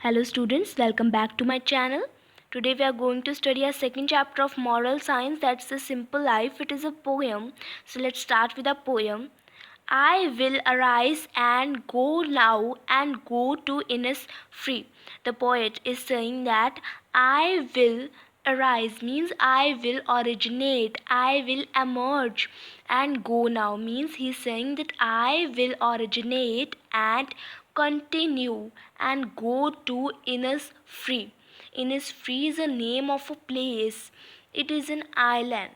Hello students, welcome back to my channel. Today we are going to study a second chapter of moral science, that's the simple life. It is a poem. So let's start with a poem. I will arise and go now and go to Innisfree. The poet is saying that I will arise means I will originate, I will emerge, and go now means he's saying that I will originate and continue and go to Innisfree. Innisfree is the name of a place. It is an island.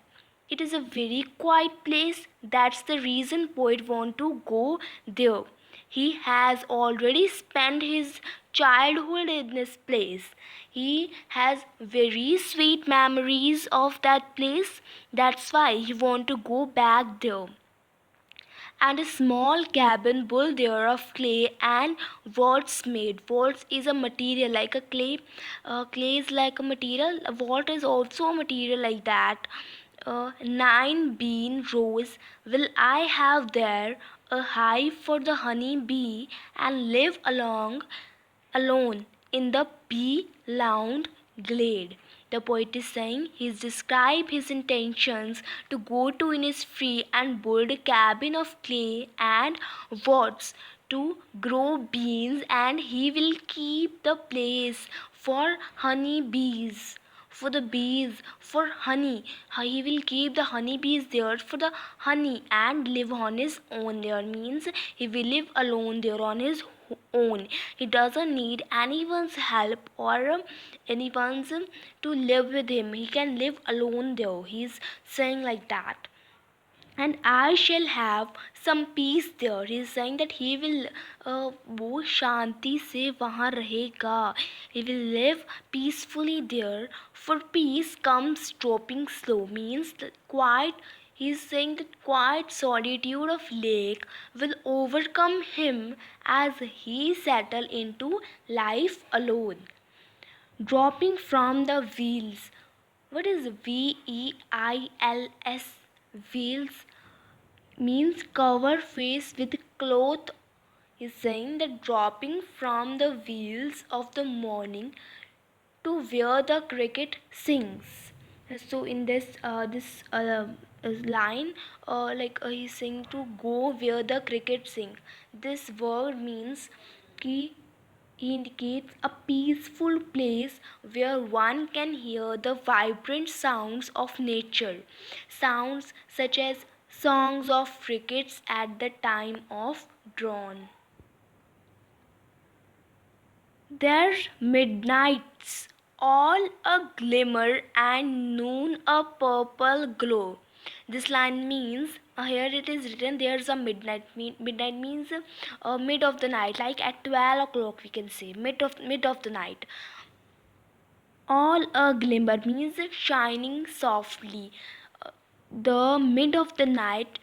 It is a very quiet place. That's the reason poet want to go there. He has already spent his childhood in this place. He has very sweet memories of that place. That's why he want to go back there. And a small cabin built there of clay and what's made. What is a material like a clay. Clay is like a material. What is also a material like that. 9 bean rows will I have there, a hive for the honey bee, and live alone in the bee-louned glade. The poet is saying he's described his intentions to go to Innisfree and build a cabin of clay and wods to grow beans, and he will keep the place for honey bees, for the bees, for honey. He will keep the honey bees there for the honey and live on his own there means he will live alone there on his own. He doesn't need anyone's help or anyone's to live with him. He can live alone there. He's saying like that. And I shall have some peace there. He is saying that he will वो शांति से वहाँ रहेगा. He will live peacefully there. For peace comes dropping slow means the quiet. He is saying that quiet solitude of lake will overcome him as he settle into life alone. Dropping from the wheels. What is VEILS? Wheels means cover face with cloth. Is saying that dropping from the wheels of the morning to where the cricket sings. So in this line, he's saying to go where the cricket sing. This word means ki indicates a peaceful place where one can hear the vibrant sounds of nature, sounds such as songs of crickets at the time of dawn. There's midnights all a glimmer and noon a purple glow. This line means here it is written there's a midnight. Midnight means mid of the night, like at 12 o'clock we can say mid of the night. All a glimmer means shining softly. The mid of the night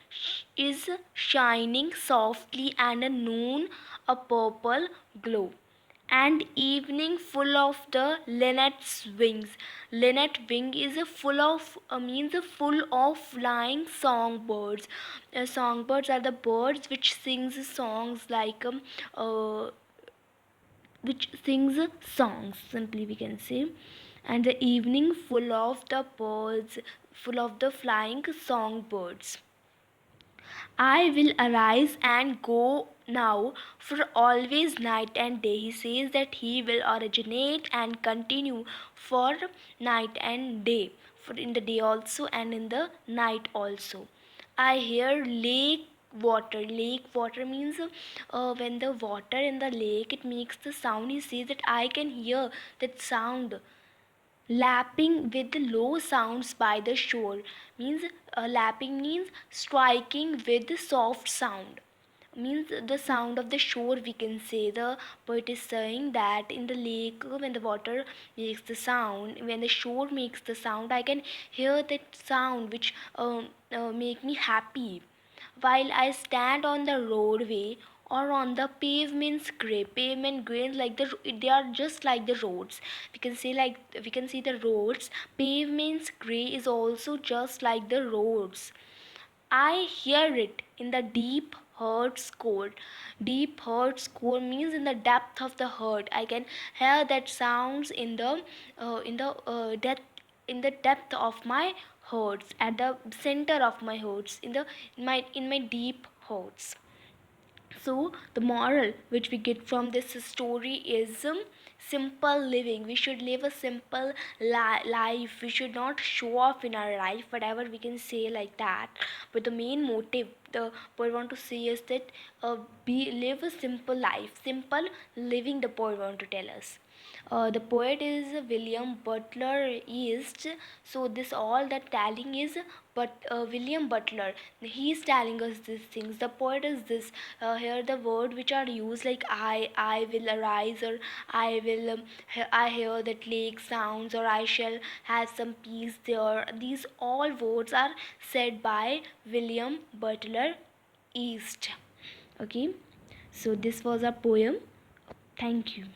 is shining softly, and a noon a purple glow, and evening full of the linnet's wings. Linnet wing is a full of means a full of flying songbirds. Songbirds are the birds which sings songs like which sings songs simply we can say. And the evening full of the birds, full of the flying songbirds. I will arise and go now for always night and day. He says that he will originate and continue for night and day, for in the day also and in the night also. I hear lake water. Lake water means when the water in the lake it makes the sound. He says that I can hear that sound lapping with the low sounds by the shore means lapping means striking with the soft sound means the sound of the shore we can say. The poet is saying that in the lake when the water makes the sound, when the shore makes the sound, I can hear that sound which make me happy while I stand on the roadway or on the pavements gray. Pavement gray like they are just like the roads. We can say like we can see the roads. Pavements gray is also just like the roads. I hear it in the deep heart's core. Deep heart's core means in the depth of the heart. I can hear that sounds in the depth of my hearts, at the center of my hearts, in my deep hearts. So, the moral which we get from this story is simple living. We should live a simple life. We should not show off in our life, whatever we can say like that. But the main motive the poet want to say is that be live a simple life. Simple living, the poet want to tell us. The poet is William Butler Yeats. So this all that telling is, but William Butler, he is telling us these things. The poet is this. Here the word which are used like I will arise, or I will, I hear that lake sounds, or I shall have some peace there. These all words are said by William Butler Yeats. Okay, so this was a poem. Thank you.